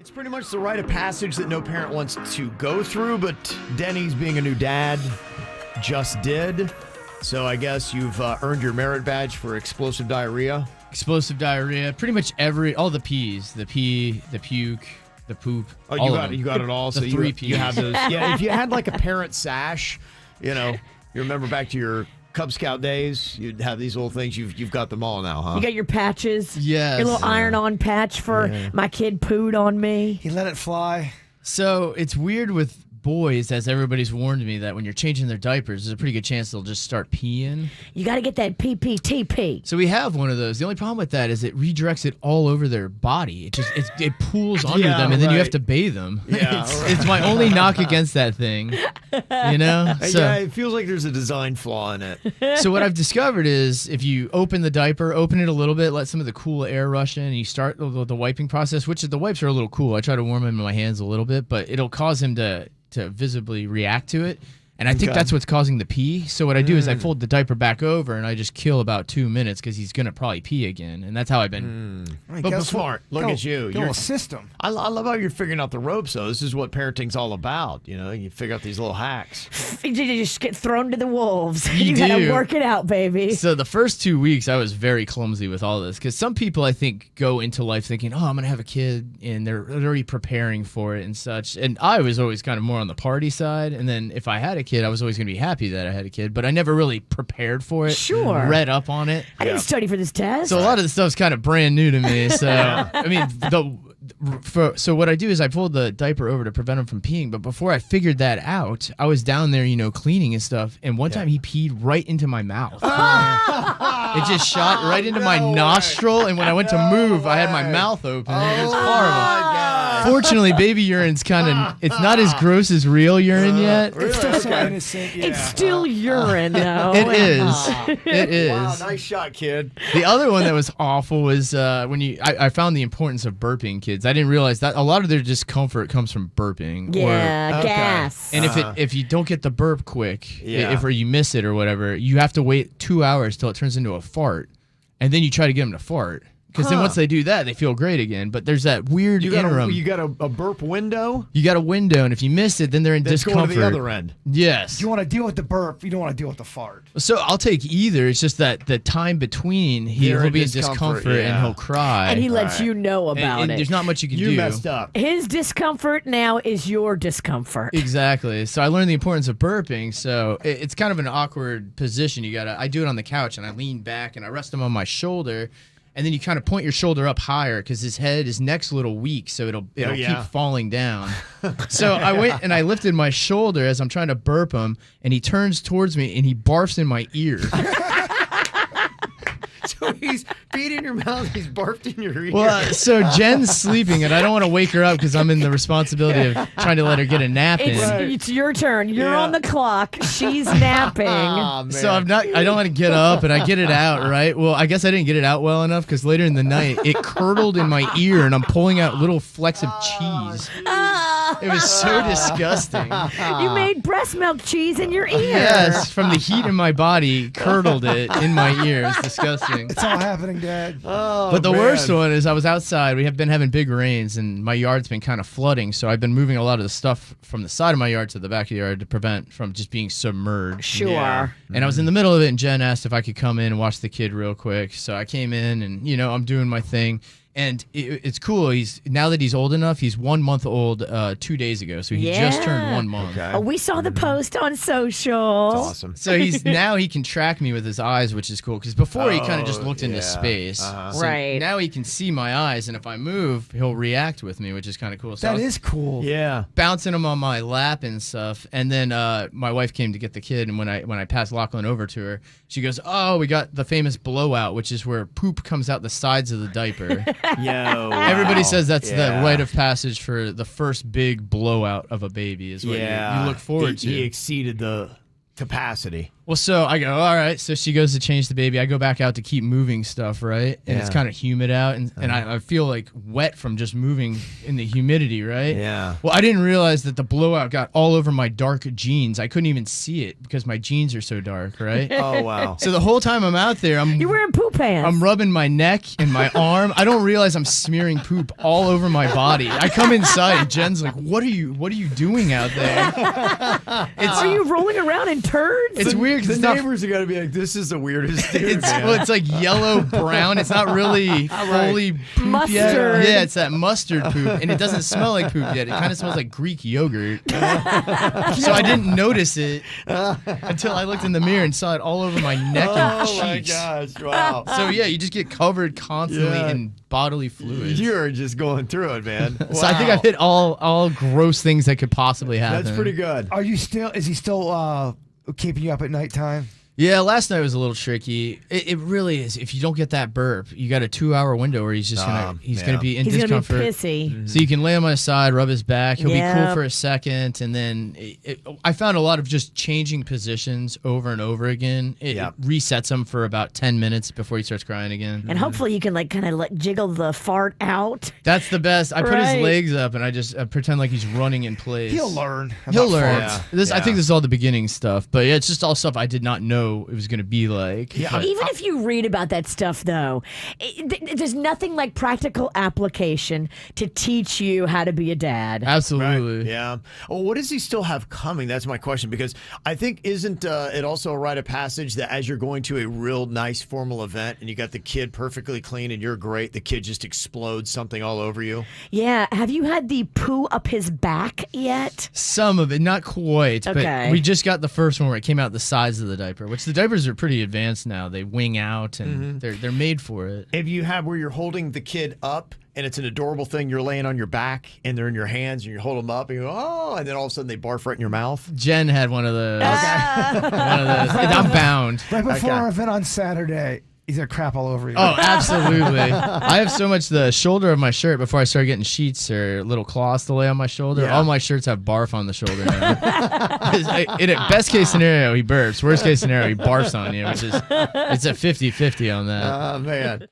It's pretty much the rite of passage that no parent wants to go through, but Dennys, being a new dad, just did. So I guess you've earned your merit badge for explosive diarrhea. Explosive diarrhea. Pretty much all the P's. The pee, the puke, the poop. Oh, you got it all. The so three P's. You have those. Yeah, if you had like a parent sash, you remember back to your Cub Scout days, you'd have these little things. You've got them all now, huh? You got your patches. Yes. Your little iron-on patch for my kid pooed on me. He let it fly. So it's weird with boys, as everybody's warned me, that when you're changing their diapers, there's a pretty good chance they'll just start peeing. You got to get that PPTP. So we have one of those. The only problem with that is it redirects it all over their body. It pools under them, and then you have to bathe them. Yeah, it's my only knock against that thing. You know? Yeah, it feels like there's a design flaw in it. So what I've discovered is if you open the diaper, open it a little bit, let some of the cool air rush in, and you start the wiping process, which the wipes are a little cool. I try to warm them in my hands a little bit, but it'll cause him to visibly react to it. And I think that's what's causing the pee. So what I do is I fold the diaper back over and I just kill about 2 minutes because he's going to probably pee again. And that's how I've been. But smart. Look at you. You're a system. I love how you're figuring out the ropes, though. This is what parenting's all about. You figure out these little hacks. You just get thrown to the wolves. You got to do. work it out, baby. So the first 2 weeks, I was very clumsy with all this because some people, I think, go into life thinking, oh, I'm going to have a kid, and they're already preparing for it and such. And I was always kind of more on the party side. And then if I had a kid, I was always going to be happy that I had a kid, but I never really prepared for it. Sure. Read up on it. I didn't study for this test. So a lot of the stuff's kind of brand new to me. So I mean, so what I do is I pull the diaper over to prevent him from peeing. But before I figured that out, I was down there, cleaning and stuff. And one time he peed right into my mouth. It just shot right into my nostril. And when I went to move, I had my mouth open. It was horrible. Fortunately, baby urine's it's not as gross as real urine yet. It's still so innocent. Yeah. It's still urine, though. It is. It is. Wow, nice shot, kid. The other one that was awful was when I found the importance of burping kids. I didn't realize that a lot of their discomfort comes from burping. Yeah, gas. And if you don't get the burp quick, or you miss it or whatever, you have to wait 2 hours till it turns into a fart, and then you try to get them to fart. Because then once they do that, they feel great again. But there's that weird interim. You got a burp window? You got a window, and if you miss it, then they're in discomfort. Go to the other end. Yes. You want to deal with the burp. You don't want to deal with the fart. So I'll take either. It's just that the time between, he'll be in discomfort and he'll cry. And he lets you know about and it. there's not much you can do. You messed up. His discomfort now is your discomfort. Exactly. So I learned the importance of burping. So it's kind of an awkward position. I do it on the couch, and I lean back, and I rest him on my shoulder. And then you kind of point your shoulder up higher because his neck's a little weak, so it'll keep falling down. So I went and I lifted my shoulder as I'm trying to burp him, and he turns towards me and he barfs in my ear. So he's peed in your mouth, he's barfed in your ear. Well, so Jen's sleeping, and I don't want to wake her up because I'm in the responsibility of trying to let her get a nap in. It's your turn. You're on the clock. She's napping. Oh, man. So I don't want to get up, and I get it out, right? Well, I guess I didn't get it out well enough because later in the night, it curdled in my ear, and I'm pulling out little flecks of cheese. It was so disgusting. You made breast milk cheese in your ear. Yes, from the heat in my body, curdled it in my ear. It's disgusting. It's all happening, Dad. Oh, But the man. worst one is I was outside. We have been having big rains, and my yard's been kind of flooding. So I've been moving a lot of the stuff from the side of my yard to the back of the yard to prevent from just being submerged. Sure. Yeah. And I was in the middle of it, and Jen asked if I could come in and watch the kid real quick. So I came in, and I'm doing my thing. And it's cool. Now that he's old enough, he's 1 month old 2 days ago. So he just turned 1 month. Okay. Oh, we saw the post on social. That's awesome. So now he can track me with his eyes, which is cool. Because before he kind of just looked into space. So Right. now he can see my eyes, and if I move, he'll react with me, which is kind of cool. So I That was is cool. Yeah. bouncing him on my lap and stuff. And then my wife came to get the kid, and when I passed Lachlan over to her, she goes, "Oh, we got the famous blowout, which is where poop comes out the sides of the diaper." Yo. Everybody says that's the rite of passage for the first big blowout of a baby is what you look forward to. He exceeded the capacity. Well, so I go, all right. So she goes to change the baby. I go back out to keep moving stuff, right? And it's Yeah. kind of humid out, and I feel like wet from just moving in the humidity, right? Yeah. Well, I didn't realize that the blowout got all over my dark jeans. I couldn't even see it because my jeans are so dark, right? Oh, wow. So the whole time I'm out there, You're wearing poop pants. I'm rubbing my neck and my arm. I don't realize I'm smearing poop all over my body. I come inside and Jen's like, "What are you doing out there?" Are you rolling around in turds? It's weird. 'cause The it's not- neighbors are going to be like, this is the weirdest dude, It's man. well, it's like yellow brown. It's not really fully poop Mustard. yet. Yeah, it's that mustard poop, and it doesn't smell like poop yet. It kind of smells like Greek yogurt. So I didn't notice it until I looked in the mirror and saw it all over my neck and Oh, my cheeks. gosh. Wow. So yeah, you just get covered constantly Yeah. in bodily fluids. You're just going through it, man. So I think I've hit all gross things that could possibly happen. That's pretty good. Are you still? Is he still keeping you up at nighttime? Yeah, last night was a little tricky. It really is. If you don't get that burp, you got a 2-hour window where he's just gonna yeah. be in He's gonna be discomfort. pissy. So you can lay him on his side, rub his back. He'll be Yep. cool for a second, and then I found a lot of just changing positions over and over again. It Yep. resets him for about 10 minutes before he starts crying again. And hopefully you can kind of jiggle the fart out. That's the best. I put his Right. legs up and I just pretend like he's running in place. He'll learn. He'll about learn. farts. This I Yeah. think this is all the beginning stuff, but yeah, it's just all stuff I did not know it was going to be like. Yeah, But- Even if you read about that stuff, though, there's nothing like practical application to teach you how to be a dad. absolutely. Yeah. Well, what does he still have coming? That's my question, because I think isn't it also a rite of passage that as you're going to a real nice formal event and you got the kid perfectly clean and you're great, the kid just explodes something all over you? Yeah. Have you had the poo up his back yet? Some of it, not quite, Okay. but we just got the first one where it came out the size of the diaper, which the diapers are pretty advanced now. They wing out and they're made for it. If you have where you're holding the kid up and it's an adorable thing, you're laying on your back and they're in your hands and you hold them up and you go, oh, and then all of a sudden they barf right in your mouth. Jen had one of those. One of those. I'm bound. Right before Okay. our event on Saturday, he's gonna crap all over you. Oh, absolutely. I have so much the shoulder of my shirt before I start getting sheets or little cloths to lay on my shoulder. Yeah. All my shirts have barf on the shoulder now. In a best case scenario, he burps. Worst case scenario, he barfs on you, which is it's a 50-50 on that. Oh, man.